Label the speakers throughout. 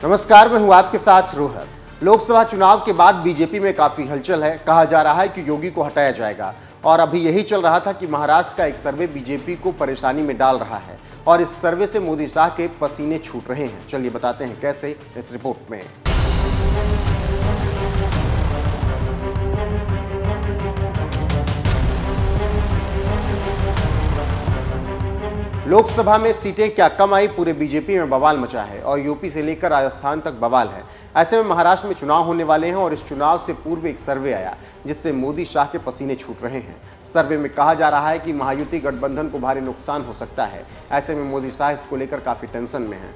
Speaker 1: नमस्कार, मैं हूं आपके साथ रोहत। लोकसभा चुनाव के बाद बीजेपी में काफी हलचल है। कहा जा रहा है कि योगी को हटाया जाएगा और अभी यही चल रहा था कि महाराष्ट्र का एक सर्वे बीजेपी को परेशानी में डाल रहा है और इस सर्वे से मोदी शाह के पसीने छूट रहे हैं। चलिए बताते हैं कैसे इस रिपोर्ट में। लोकसभा में सीटें क्या कम आई, पूरे बीजेपी में बवाल मचा है और यूपी से लेकर राजस्थान तक बवाल है। ऐसे में महाराष्ट्र में चुनाव होने वाले हैं और इस चुनाव से पूर्व एक सर्वे आया जिससे मोदी शाह के पसीने छूट रहे हैं। सर्वे में कहा जा रहा है कि महायुति गठबंधन को भारी नुकसान हो सकता है। ऐसे में मोदी शाह इसको लेकर काफी टेंशन में हैं।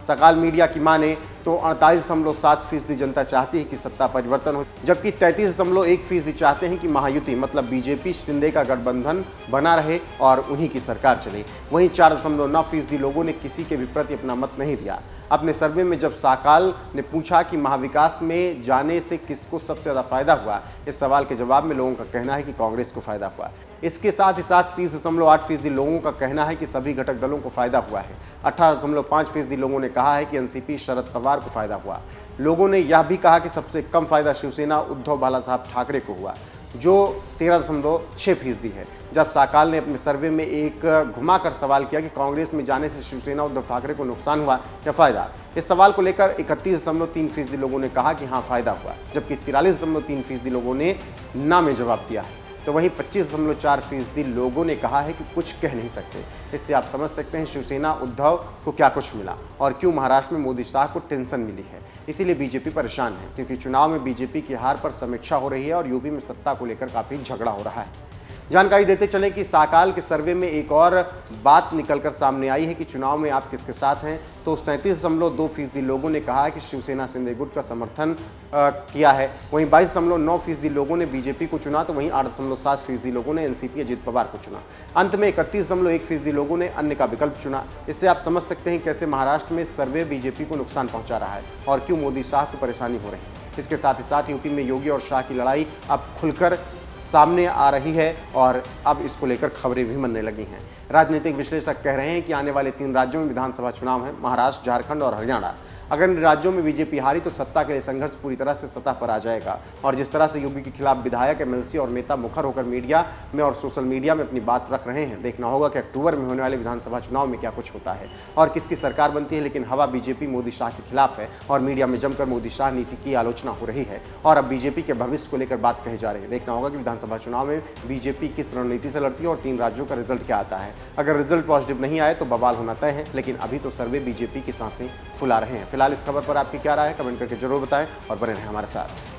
Speaker 1: सकाल मीडिया की माने तो 48.7% जनता चाहती है कि सत्ता परिवर्तन हो, जबकि 33.1% चाहते हैं कि महायुति मतलब बीजेपी शिंदे का गठबंधन बना रहे और उन्हीं की सरकार चले। वहीं 4.9% लोगों ने किसी के भी प्रति अपना मत नहीं दिया। अपने सर्वे में जब साकाल ने पूछा कि महाविकास में जाने से किसको सबसे ज़्यादा फायदा हुआ, इस सवाल के जवाब में लोगों का कहना है कि कांग्रेस को फायदा हुआ। इसके साथ ही 30.8% लोगों का कहना है कि सभी घटक दलों को फायदा हुआ है। 18.5% लोगों ने कहा है कि एनसीपी शरद पवार को फायदा हुआ। लोगों ने यह भी कहा कि सबसे कम फायदा शिवसेना उद्धव बाला साहब ठाकरे को हुआ, जो 13.6% है। जब साकाल ने अपने सर्वे में एक घुमाकर सवाल किया कि कांग्रेस में जाने से शिवसेना उद्धव ठाकरे को नुकसान हुआ या फायदा, इस सवाल को लेकर 31.3% लोगों ने कहा कि हाँ फायदा हुआ, जबकि 43.3% लोगों ने ना में जवाब दिया है। तो वहीं 25.4% लोगों ने कहा है कि कुछ कह नहीं सकते। इससे आप समझ सकते हैं शिवसेना उद्धव को क्या कुछ मिला और क्यों महाराष्ट्र में मोदी शाह को टेंशन मिली है। इसीलिए बीजेपी परेशान है, क्योंकि चुनाव में बीजेपी की हार पर समीक्षा हो रही है और यूपी में सत्ता को लेकर काफ़ी झगड़ा हो रहा है। जानकारी देते चलें कि साकाल के सर्वे में एक और बात निकलकर सामने आई है कि चुनाव में आप किसके साथ हैं। तो 37.2% लोगों ने कहा है कि शिवसेना शिंदे गुट का समर्थन किया है। वहीं 22.9% लोगों ने बीजेपी को चुना, तो वहीं 8.7% लोगों ने एनसीपी अजित पवार को चुना। अंत में 31.1% लोगों ने अन्य का विकल्प चुना। इससे आप समझ सकते हैं कैसे महाराष्ट्र में सर्वे बीजेपी को नुकसान पहुंचा रहा है और क्यों मोदी शाह को परेशानी हो रही है। इसके साथ ही साथ यूपी में योगी और शाह की लड़ाई अब खुलकर सामने आ रही है और अब इसको लेकर खबरें भी बनने लगी हैं। राजनीतिक विश्लेषक कह रहे हैं कि आने वाले 3 राज्यों में विधानसभा चुनाव है, महाराष्ट्र, झारखंड और हरियाणा। अगर इन राज्यों में बीजेपी हारी तो सत्ता के लिए संघर्ष पूरी तरह से सतह पर आ जाएगा और जिस तरह से यूपी के खिलाफ विधायक, एमएलसी और नेता मुखर होकर मीडिया में और सोशल मीडिया में अपनी बात रख रहे हैं, देखना होगा कि अक्टूबर में होने वाले विधानसभा चुनाव में क्या कुछ होता है और किसकी सरकार बनती है। लेकिन हवा बीजेपी मोदी शाह के खिलाफ है और मीडिया में जमकर मोदी शाह नीति की आलोचना हो रही है और अब बीजेपी के भविष्य को लेकर बात कही जा रही है। देखना होगा कि विधानसभा चुनाव में बीजेपी किस रणनीति से लड़ती है और 3 राज्यों का रिजल्ट क्या आता है। अगर रिजल्ट पॉजिटिव नहीं आए तो बवाल होना तय है, लेकिन अभी तो सर्वे बीजेपी की सांसें फुला रहे हैं। फिलहाल इस खबर पर आपकी क्या राय है, कमेंट करके जरूर बताएं और बने रहें हमारे साथ।